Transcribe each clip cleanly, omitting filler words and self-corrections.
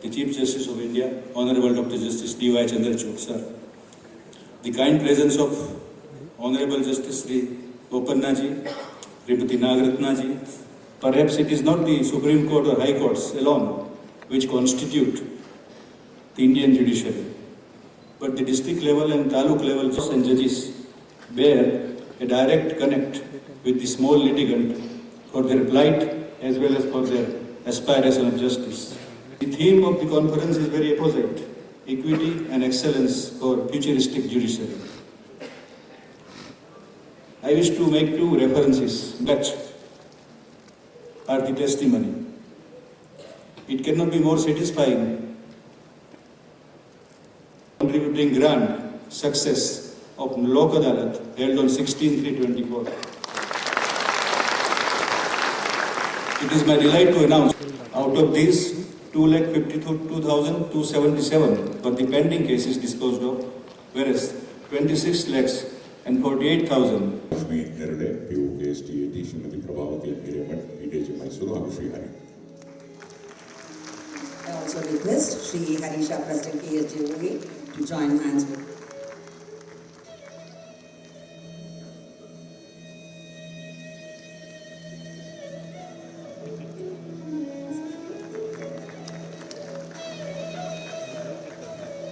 the Chief Justice of India, Honorable Dr. Justice D.Y. Chandrachud, sir. The kind presence of Honorable Justice Sri Bopannaji, Srimati Nagaratnaji. Perhaps it is not the Supreme Court or High Courts alone which constitute the Indian judiciary, but the district level and taluk level judges and judges bear a direct connect with the small litigant for their plight as well as for their aspiration of justice. The theme of the conference is very opposite: equity and excellence for futuristic judiciary. I wish to make two references that are the testimony. It cannot be more satisfying, contributing grand success of Lok Adalat held on 16/3/24. It is my delight to announce, out of these, 2,52,277 were the pending cases disposed of, whereas 26,48,000. I also request Sri Harisha President KSJOA to join hands with.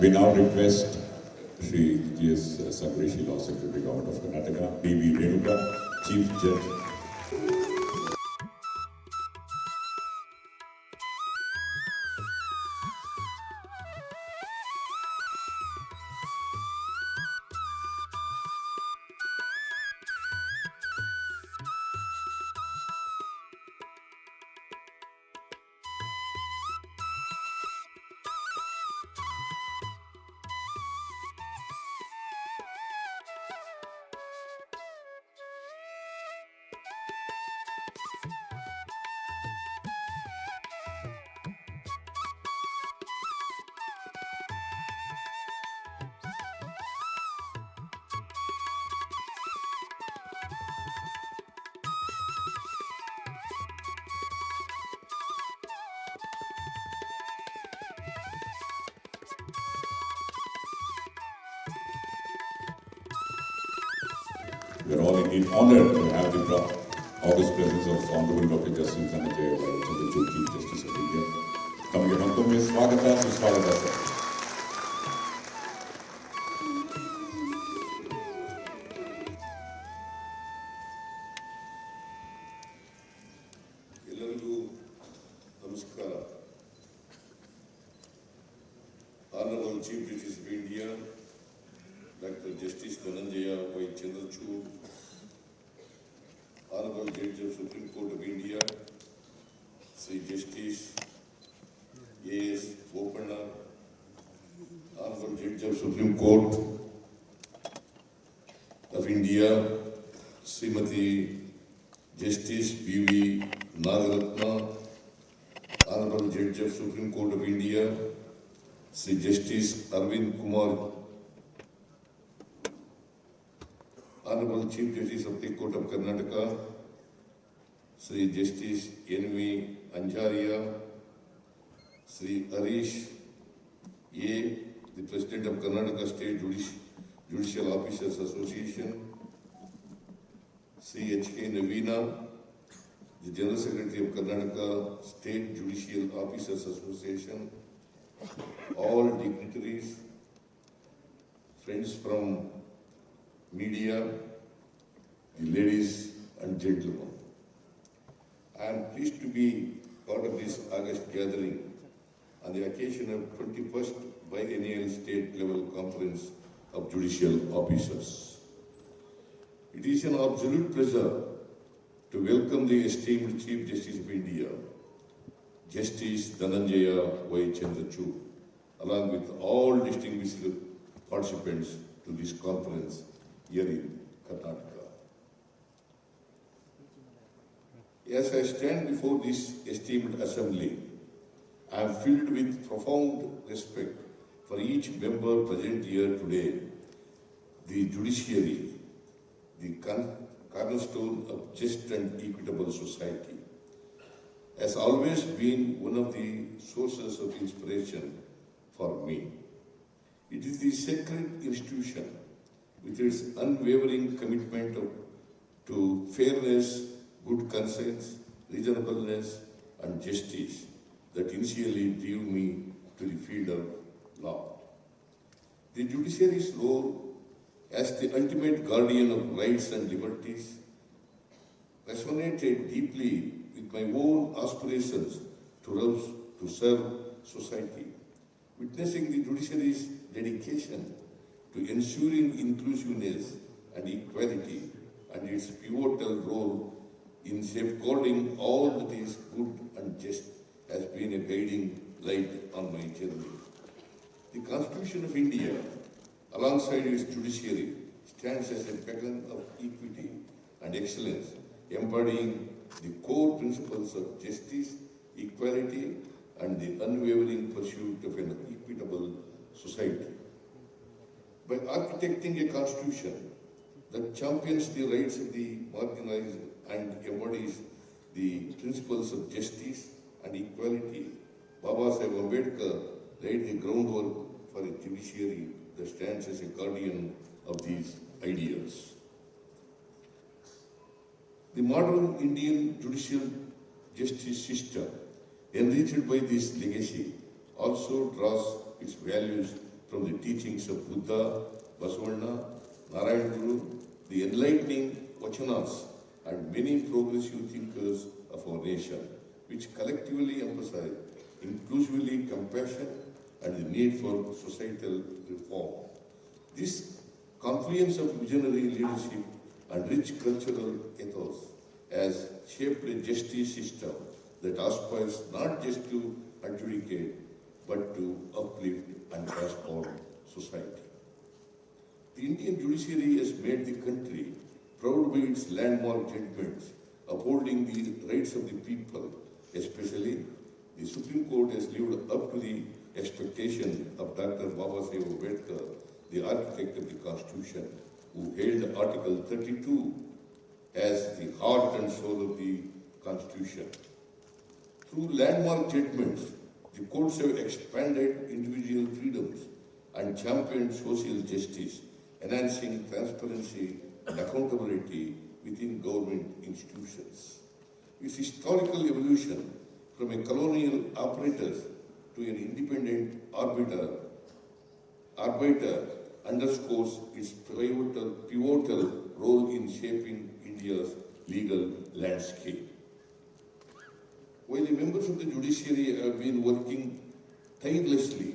We now request Sri G.S. Sakrishi, Law Secretary, Government of Karnataka, B.V. Renuka, Chief Judge. We are all indeed honored to have the august presence of Honorable Dr. Justice Siddaramaiah, Chandrachud, Chief Justice of India. Tamage mattome swagata suswagata sir. ಎಲ್ಲರಿಗೂ ನಮಸ್ಕಾರ. Honorable Chief Justice of India, Dr. Justice Siddaramaiah Y. Chandrachud, Honorable Judge of Supreme Court of India, Sri Justice A.S. Bopanna, Honorable Judge of Supreme Court of India, Srimati Justice B.V. Nagaratna, Honorable Judge of Supreme Court of India, Sri Justice Arvind Kumar, Honorable Chief Justice of the Court of Karnataka, Sri Justice N.V. Anjaria, Sri Harish A., the President of Karnataka State Judicial Officers Association, Sri H.K. Navina, the General Secretary of Karnataka State Judicial Officers Association, all dignitaries, friends from media, the ladies and gentlemen. I am pleased to be part of this August gathering on the occasion of 21st biennial state level conference of judicial officers. It is an absolute pleasure to welcome the esteemed Chief Justice of India, Justice Siddaramaiah Y. Chandrachud, along with all distinguished participants to this conference here in Karnataka. As I stand before this esteemed assembly, I am filled with profound respect for each member present here today. The judiciary, the cornerstone of just and equitable society. has always been one of the sources of inspiration for me. It is the sacred institution with its unwavering commitment to fairness, good conscience, reasonableness, and justice that initially drew me to the field of law. The judiciary's role as the ultimate guardian of rights and liberties resonated deeply with my own aspirations to serve society. Witnessing the judiciary's dedication to ensuring inclusiveness and equality and its pivotal role in safeguarding all that is good and just has been a guiding light on my journey. The Constitution of India, alongside its judiciary, stands as a beacon of equity and excellence, embodying the core principles of justice, equality, and the unwavering pursuit of an equitable society. By architecting a constitution that champions the rights of the marginalized and embodies the principles of justice and equality, Baba Sahib Ambedkar laid the groundwork for a judiciary that stands as a guardian of these ideals. The modern Indian judicial justice system, enriched by this legacy, also draws its values from the teachings of Buddha, Basavanna, Narayana Guru, the enlightening Vachanas, and many progressive thinkers of our nation, which collectively emphasize inclusively compassion and the need for societal reform. This confluence of visionary leadership and rich cultural ethos has shaped a justice system that aspires not just to adjudicate but to uplift and transform society. The Indian judiciary has made the country proud by its landmark judgments upholding the rights of the people, especially the Supreme Court has lived up to the expectation of Dr. Baba Sahib Ambedkar, the architect of the Constitution, who held Article 32 as the heart and soul of the Constitution. Through landmark judgments, the courts have expanded individual freedoms and championed social justice, enhancing transparency and accountability within government institutions. Its historical evolution from a colonial operator to an independent arbiter underscores its pivotal role in shaping India's legal landscape. While the members of the judiciary have been working tirelessly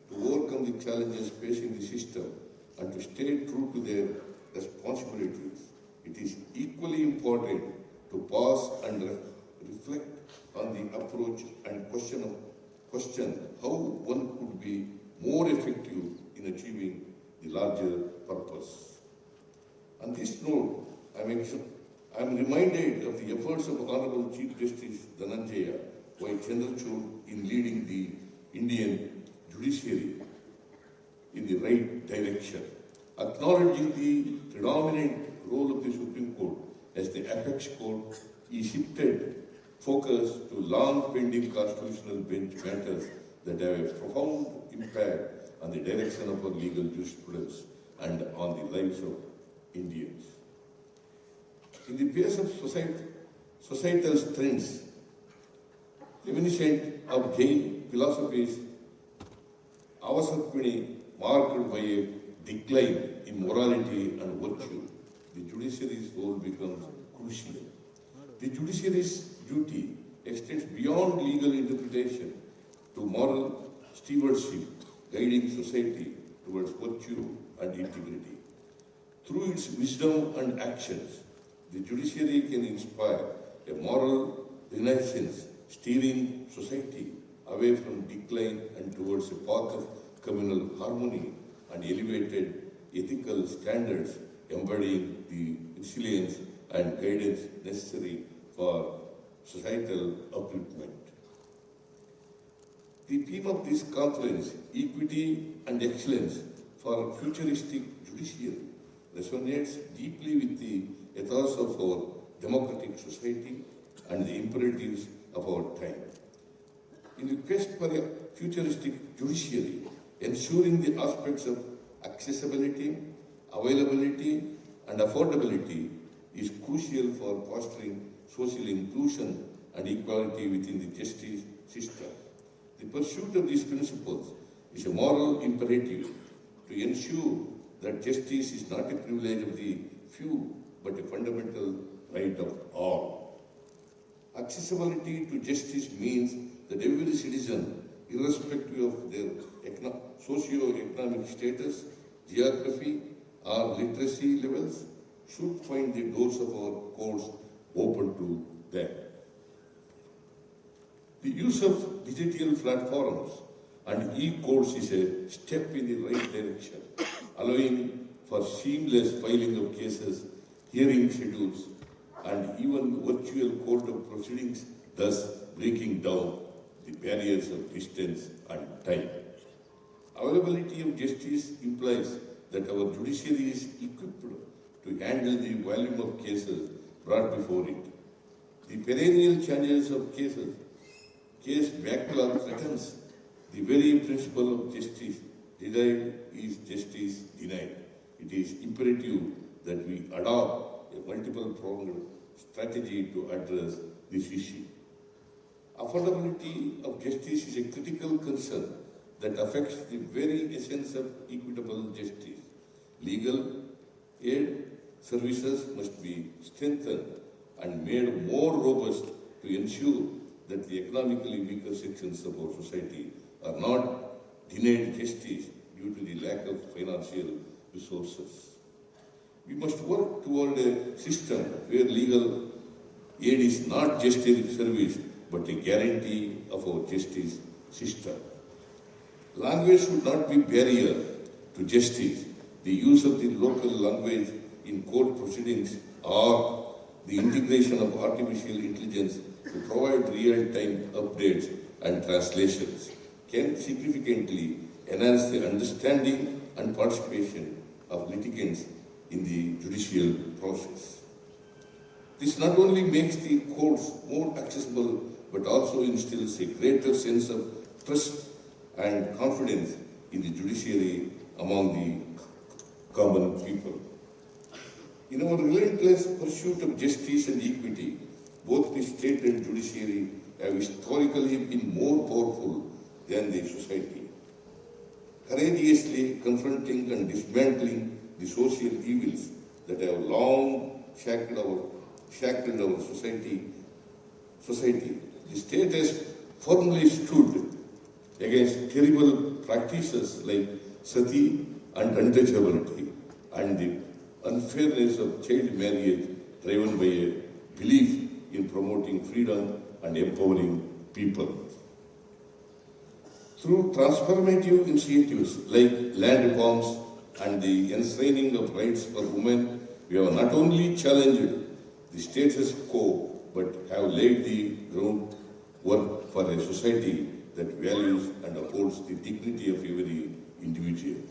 to overcome the challenges facing the system and to stay true to their responsibilities, it is equally important to pause and reflect on the approach and question how one could be more effective in achieving the larger purpose. On this note, I am reminded of the efforts of Honorable Chief Justice Dhananjaya Y. Chandrachud in leading the Indian judiciary in the right direction. Acknowledging the predominant role of the Supreme Court as the apex court, he shifted focus to long-pending constitutional bench matters that have a profound impact on the direction of our legal jurisprudence and on the lives of Indians. In the face of societal trends reminiscent of Jain philosophies, Avasarpini marked by a decline in morality and virtue, the judiciary's role becomes crucial. The judiciary's duty extends beyond legal interpretation to moral stewardship, guiding society towards virtue and integrity. Through its wisdom and actions, the judiciary can inspire a moral renaissance, steering society away from decline and towards a path of communal harmony and elevated ethical standards, embodying the resilience and guidance necessary for societal upliftment. The theme of this conference, Equity and Excellence for Futuristic Judiciary, resonates deeply with the ethos of our democratic society and the imperatives of our time. In the quest for a futuristic judiciary, ensuring the aspects of accessibility, availability, and affordability is crucial for fostering social inclusion and equality within the justice system. The pursuit of these principles is a moral imperative to ensure that justice is not a privilege of the few, but a fundamental right of all. Accessibility to justice means that every citizen, irrespective of their socio-economic status, geography, or literacy levels, should find the doors of our courts open to them. The use of digital platforms and e-courts is a step in the right direction, allowing for seamless filing of cases, hearing schedules, and even virtual court of proceedings, thus breaking down the barriers of distance and time. Availability of justice implies that our judiciary is equipped to handle the volume of cases brought before it. The perennial challenges of cases, case backlog threatens the very principle of justice. Denied is justice denied. It is imperative that we adopt a multiple-pronged strategy to address this issue. Affordability of justice is a critical concern that affects the very essence of equitable justice. Legal aid services must be strengthened and made more robust to ensure that the economically weaker sections of our society are not denied justice due to the lack of financial resources. We must work toward a system where legal aid is not just a service but a guarantee of our justice system. Language should not be barrier to justice. The use of the local language in court proceedings or the integration of artificial intelligence to provide real-time updates and translations can significantly enhance the understanding and participation of litigants in the judicial process. This not only makes the courts more accessible, but also instills a greater sense of trust and confidence in the judiciary among the common people. In our relentless pursuit of justice and equity, both the state and judiciary have historically been more powerful than the society. Courageously confronting and dismantling the social evils that have long shackled our society, the state has firmly stood against terrible practices like sati and untouchability and the unfairness of child marriage driven by a belief in promoting freedom and empowering people. Through transformative initiatives like land reforms and the enshrining of rights for women, we have not only challenged the status quo but have laid the groundwork for a society that values and upholds the dignity of every individual.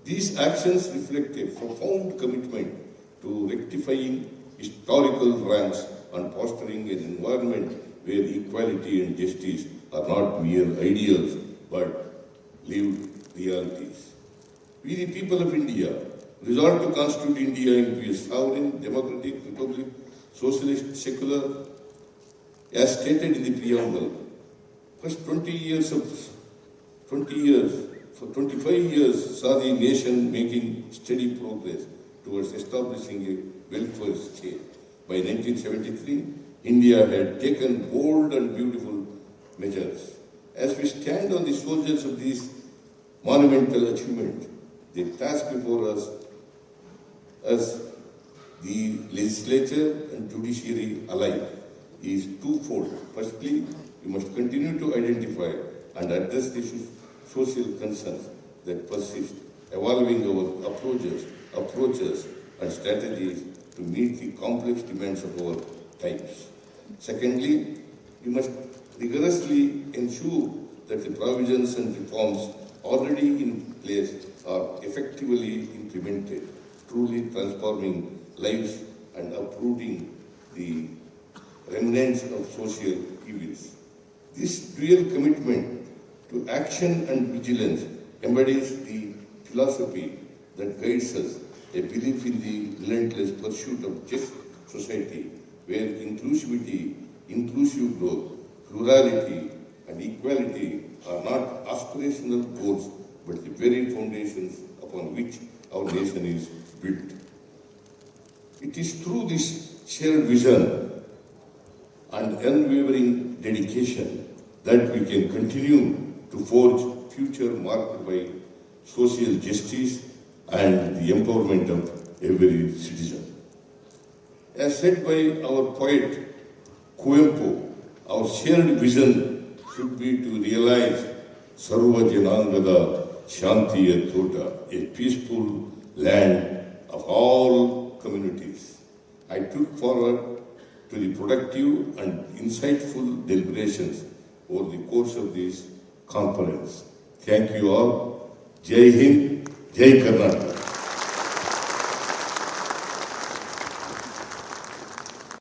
These actions reflect a profound commitment to rectifying historical wrongs and fostering an environment where equality and justice are not mere ideals but lived realities. We, the people of India, resolve to constitute India into a sovereign, democratic republic, socialist, secular, as stated in the preamble. First 25 years saw the nation making steady progress towards establishing a welfare state. By 1973, India had taken bold and beautiful measures. As we stand on the shoulders of these monumental achievements, the task before us as the legislature and judiciary alike is twofold. Firstly, we must continue to identify and address the social concerns that persist, evolving our approaches and strategies to meet the complex demands of our times. Secondly, we must rigorously ensure that the provisions and reforms already in place are effectively implemented, truly transforming lives and uprooting the remnants of social evils. This dual commitment to action and vigilance embodies the philosophy that guides us, a belief in the relentless pursuit of just society, where inclusivity, inclusive growth, plurality, and equality are not aspirational goals, but the very foundations upon which our nation is built. It is through this shared vision and unwavering dedication that we can continue to forge future marked by social justice and the empowerment of every citizen. As said by our poet Kuempu, our shared vision should be to realize Sarva Janangada Shantiya Tota, a peaceful land of all communities. I look forward to the productive and insightful deliberations over the course of this conference. Thank you all. Jai Hind, Jai Karnataka.